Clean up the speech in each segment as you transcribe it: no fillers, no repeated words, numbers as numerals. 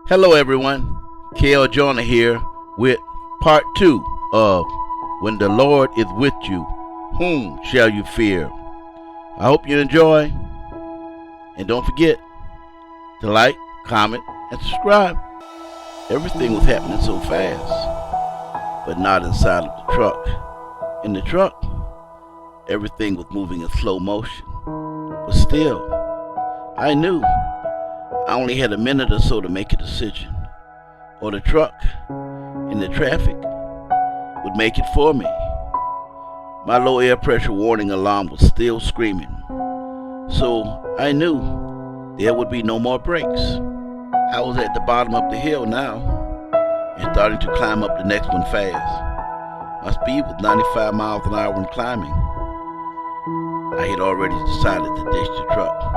Hello everyone, KL Jonah here with part 2 of When the Lord is with you, whom shall you fear? I hope you enjoy, and don't forget to like, comment, and subscribe. Everything was happening so fast, but not inside of the truck. In the truck, everything was moving in slow motion, but still, I knew I only had a minute or so to make a decision, or the truck and the traffic would make it for me. My low air pressure warning alarm was still screaming, so I knew there would be no more brakes. I was at the bottom of the hill now and starting to climb up the next one fast. My speed was 95 miles an hour when climbing. I had already decided to ditch the truck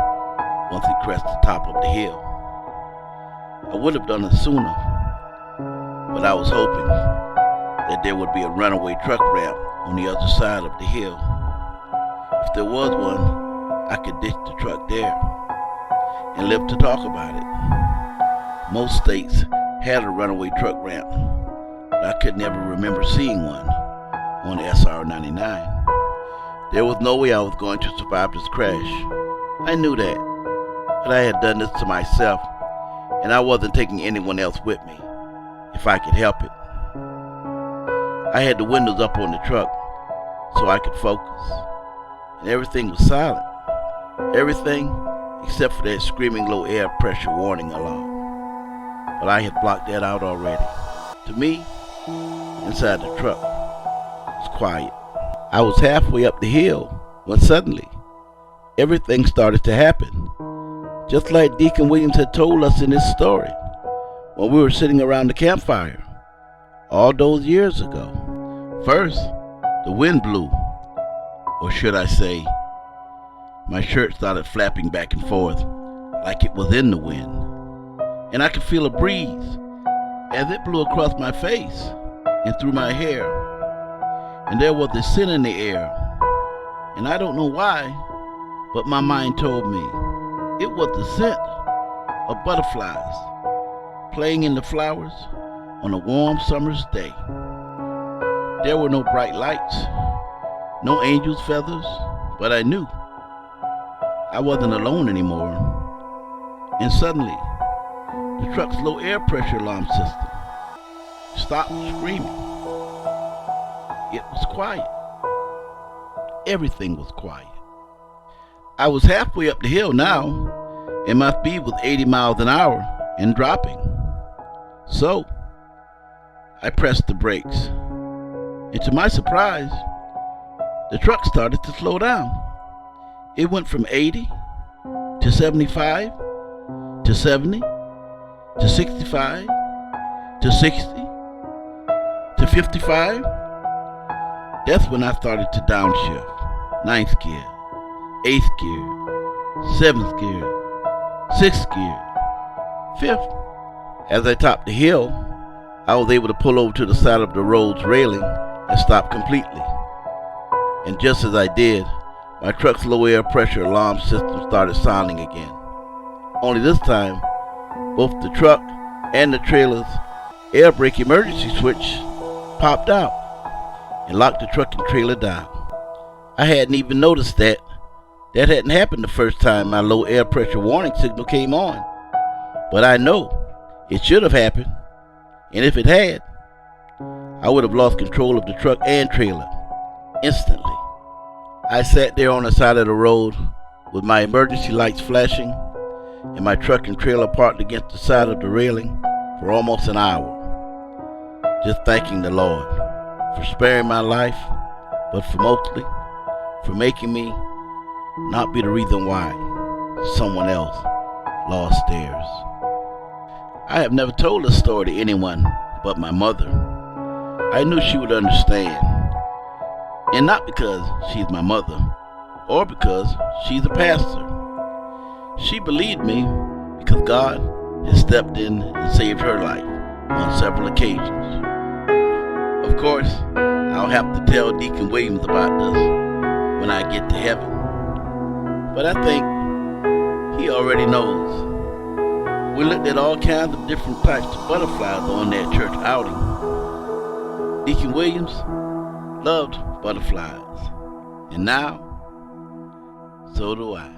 once it crested the top of the hill. I would have done it sooner, but I was hoping that there would be a runaway truck ramp on the other side of the hill. If there was one, I could ditch the truck there and live to talk about it. Most states had a runaway truck ramp, but I could never remember seeing one on SR 99. There was no way I was going to survive this crash. I knew that. But I had done this to myself, and I wasn't taking anyone else with me, if I could help it. I had the windows up on the truck so I could focus, and everything was silent. Everything except for that screaming low air pressure warning alarm. But I had blocked that out already. To me, inside the truck was quiet. I was halfway up the hill when suddenly everything started to happen. Just like Deacon Williams had told us in his story when we were sitting around the campfire all those years ago. First, the wind blew, or should I say, my shirt started flapping back and forth like it was in the wind, and I could feel a breeze as it blew across my face and through my hair, and there was a scent in the air, and I don't know why, but my mind told me it was the scent of butterflies playing in the flowers on a warm summer's day. There were no bright lights, no angel's feathers, but I knew I wasn't alone anymore. And suddenly, the truck's low air pressure alarm system stopped screaming. It was quiet. Everything was quiet. I was halfway up the hill now, and my speed was 80 miles an hour and dropping. So, I pressed the brakes, and to my surprise, the truck started to slow down. It went from 80 to 75 to 70 to 65 to 60 to 55. That's when I started to downshift. Ninth gear, 8th gear, 7th gear, 6th gear, 5th. As I topped the hill, I was able to pull over to the side of the road's railing and stop completely. And just as I did, my truck's low air pressure alarm system started sounding again. Only this time, both the truck and the trailer's air brake emergency switch popped out and locked the truck and trailer down. I hadn't even noticed that. That hadn't happened the first time my low air pressure warning signal came on. But I know it should have happened, and if it had, I would have lost control of the truck and trailer instantly. I sat there on the side of the road with my emergency lights flashing and my truck and trailer parked against the side of the railing for almost an hour, just thanking the Lord for sparing my life, but for mostly for making me not be the reason why someone else lost theirs. I have never told this story to anyone but my mother. I knew she would understand, and not because she's my mother or because she's a pastor. She believed me because God has stepped in and saved her life on several occasions. Of course, I'll have to tell Deacon Williams about this when I get to heaven. But I think he already knows. We looked at all kinds of different types of butterflies on that church outing. Deacon Williams loved butterflies. And now, so do I.